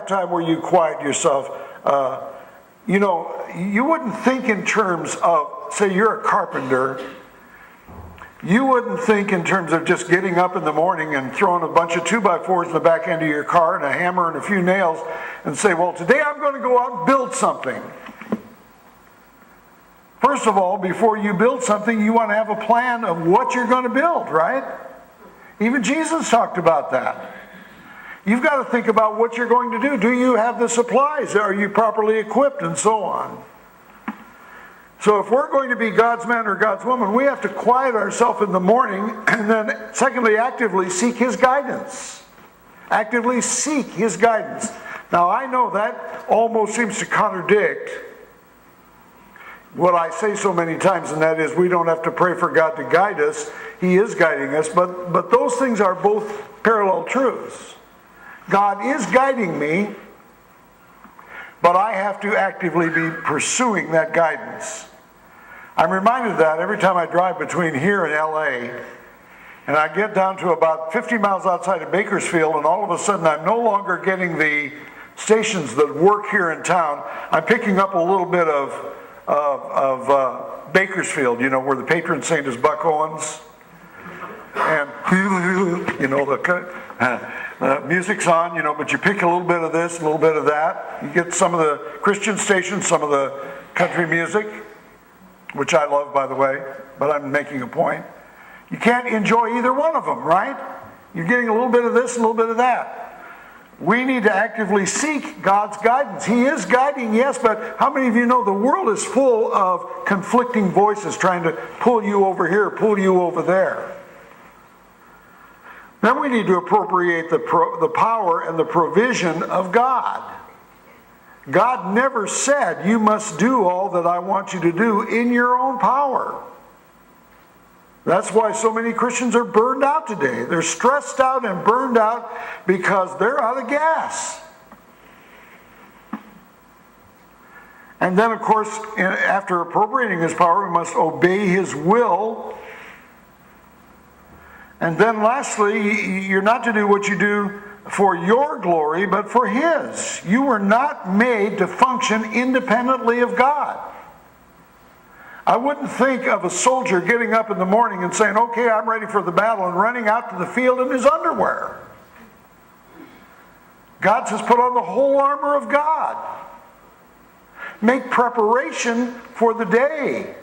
time where you quiet yourself, you wouldn't think in terms of, say you're a carpenter, you wouldn't think in terms of just getting up in the morning and throwing a bunch of 2x4s in the back end of your car and a hammer and a few nails and say, well, today I'm going to go out and build something. First of all, before you build something, you want to have a plan of what you're going to build, right? Even Jesus talked about that. You've got to think about what you're going to do. Do you have the supplies? Are you properly equipped? And so on. So if we're going to be God's man or God's woman, we have to quiet ourselves in the morning and then, secondly, actively seek His guidance. Actively seek His guidance. Now, I know that almost seems to contradict what I say so many times, and that is we don't have to pray for God to guide us. He is guiding us, but those things are both parallel truths. God is guiding me, but I have to actively be pursuing that guidance. I'm reminded of that every time I drive between here and LA, and I get down to about 50 miles outside of Bakersfield, and all of a sudden I'm no longer getting the stations that work here in town. I'm picking up a little bit of Bakersfield, where the patron saint is Buck Owens. And, the music's on, but you pick a little bit of this, a little bit of that. You get some of the Christian stations, some of the country music, which I love, by the way, but I'm making a point. You can't enjoy either one of them, right? You're getting a little bit of this, a little bit of that. We need to actively seek God's guidance. He is guiding, yes, but how many of you know the world is full of conflicting voices trying to pull you over here, pull you over there? Then we need to appropriate the power and the provision of God. God never said, you must do all that I want you to do in your own power. That's why so many Christians are burned out today. They're stressed out and burned out because they're out of gas. And then, of course, after appropriating His power, we must obey His will. And then lastly, you're not to do what you do for your glory, but for His. You were not made to function independently of God. I wouldn't think of a soldier getting up in the morning and saying, okay, I'm ready for the battle, and running out to the field in his underwear. God says, put on the whole armor of God. Make preparation for the day,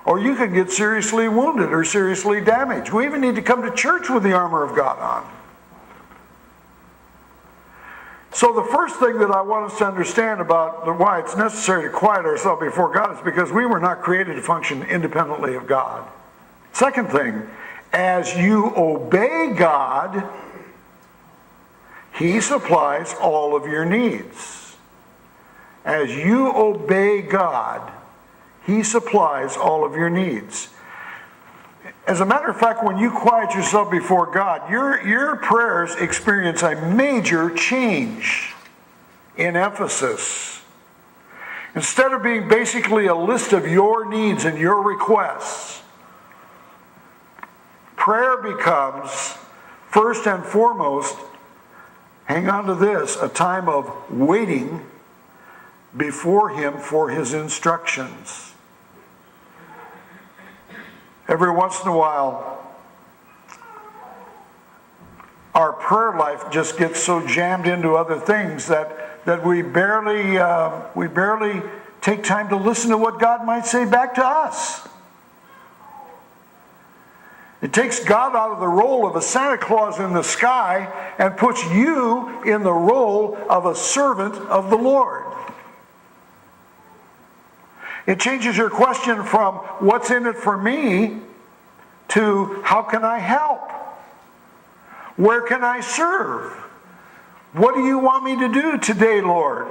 or you could get seriously wounded or seriously damaged. We even need to come to church with the armor of God on. So the first thing that I want us to understand about why it's necessary to quiet ourselves before God is because we were not created to function independently of God. Second thing, as you obey God, He supplies all of your needs. As you obey God, He supplies all of your needs. As a matter of fact, when you quiet yourself before God, your prayers experience a major change in emphasis. Instead of being basically a list of your needs and your requests, prayer becomes, first and foremost, hang on to this, a time of waiting before Him for His instructions. Every once in a while, our prayer life just gets so jammed into other things that we barely take time to listen to what God might say back to us. It takes God out of the role of a Santa Claus in the sky and puts you in the role of a servant of the Lord. It changes your question from what's in it for me to how can I help? Where can I serve? What do you want me to do today, Lord?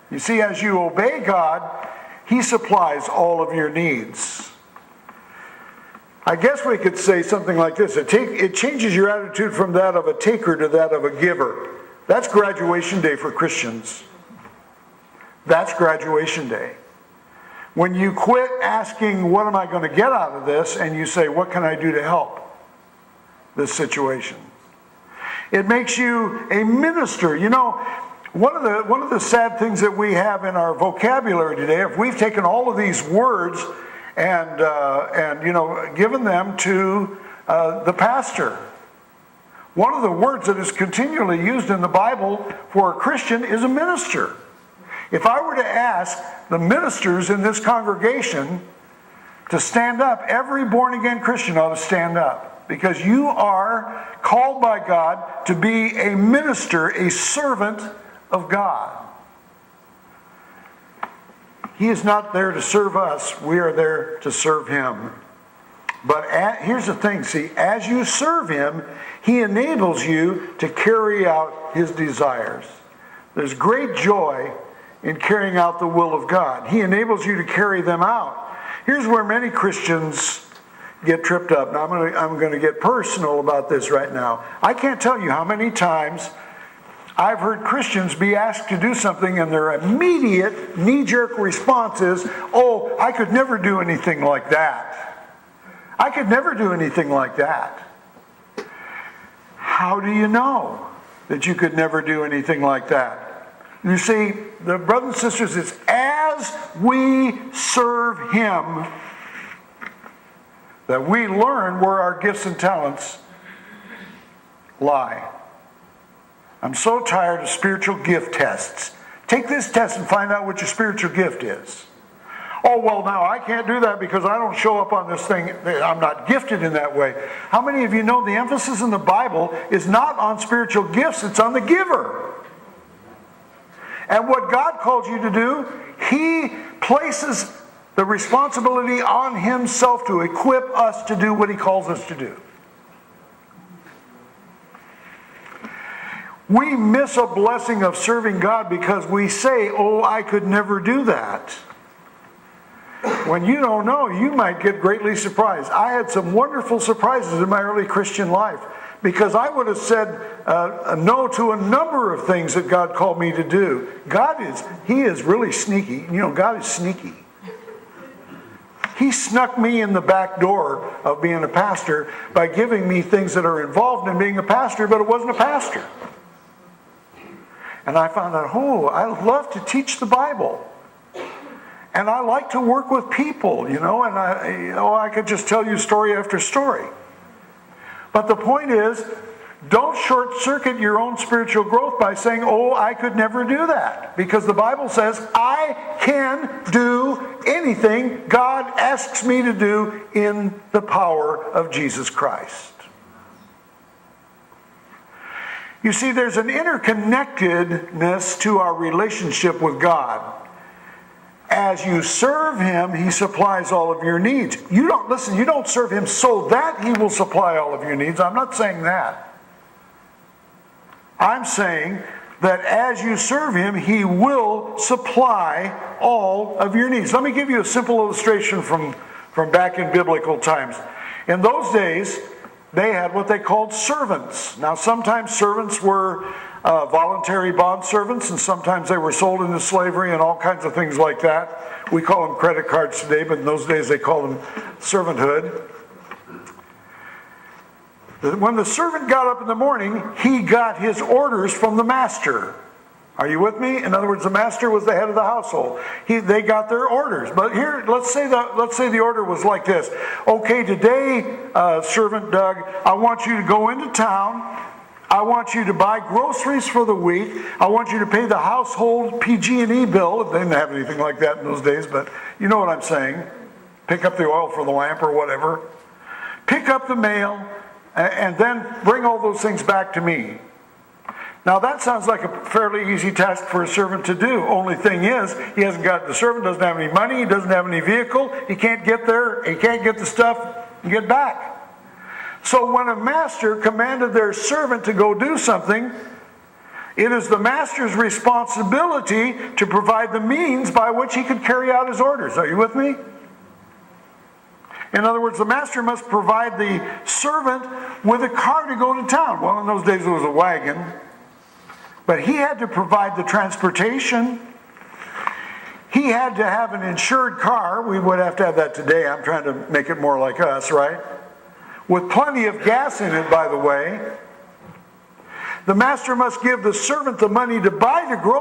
You see, as you obey God, He supplies all of your needs. I guess we could say something like this. It changes your attitude from that of a taker to that of a giver. That's graduation day for Christians. That's graduation day. When you quit asking, what am I going to get out of this? And you say, what can I do to help this situation? It makes you a minister. One of the sad things that we have in our vocabulary today, if we've taken all of these words and given them to the pastor. One of the words that is continually used in the Bible for a Christian is a minister. If I were to ask the ministers in this congregation to stand up, every born-again Christian ought to stand up, because you are called by God to be a minister, a servant of God. He is not there to serve us. We are there to serve Him. But here's the thing. See, as you serve Him, He enables you to carry out His desires. There's great joy in carrying out the will of God. He enables you to carry them out. Here's where many Christians get tripped up. Now, I'm going to get personal about this right now. I can't tell you how many times I've heard Christians be asked to do something and their immediate knee-jerk response is, "Oh, I could never do anything like that. I could never do anything like that." How do you know that you could never do anything like that? You see, the brothers and sisters, it's as we serve Him that we learn where our gifts and talents lie. I'm so tired of spiritual gift tests. Take this test and find out what your spiritual gift is. Oh, well, now I can't do that because I don't show up on this thing. I'm not gifted in that way. How many of you know the emphasis in the Bible is not on spiritual gifts, it's on the giver? And what God calls you to do, He places the responsibility on Himself to equip us to do what He calls us to do. We miss a blessing of serving God because we say, "Oh, I could never do that." When you don't know, you might get greatly surprised. I had some wonderful surprises in my early Christian life because I would have said no to a number of things that God called me to do. He is really sneaky. You know, God is sneaky. He snuck me in the back door of being a pastor by giving me things that are involved in being a pastor, but it wasn't a pastor. And I found out, I love to teach the Bible. And I like to work with people, and I could just tell you story after story. But the point is, don't short-circuit your own spiritual growth by saying, "Oh, I could never do that." Because the Bible says, I can do anything God asks me to do in the power of Jesus Christ. You see, there's an interconnectedness to our relationship with God. As you serve Him, He supplies all of your needs. You don't serve Him so that He will supply all of your needs. I'm not saying that. I'm saying that as you serve Him, He will supply all of your needs. Let me give you a simple illustration from back in biblical times. In those days, they had what they called servants. Now, sometimes servants were voluntary bond servants, and sometimes they were sold into slavery and all kinds of things like that. We call them credit cards today, but in those days they called them servanthood. When the servant got up in the morning, he got his orders from the master. Are you with me? In other words, the master was the head of the household. They got their orders. But here, let's say the order was like this. "Okay, today, servant Doug, I want you to go into town. I want you to buy groceries for the week. I want you to pay the household PG&E bill." They didn't have anything like that in those days, but you know what I'm saying. Pick up the oil for the lamp or whatever. Pick up the mail, and then bring all those things back to me. Now that sounds like a fairly easy task for a servant to do. Only thing is, the servant doesn't have any money, he doesn't have any vehicle, he can't get there, he can't get the stuff and get back. So when a master commanded their servant to go do something, it is the master's responsibility to provide the means by which he could carry out his orders. Are you with me? In other words, the master must provide the servant with a car to go to town. Well, in those days it was a wagon. But he had to provide the transportation. He had to have an insured car. We would have to have that today. I'm trying to make it more like us, right? With plenty of gas in it, by the way. The master must give the servant the money to buy the groceries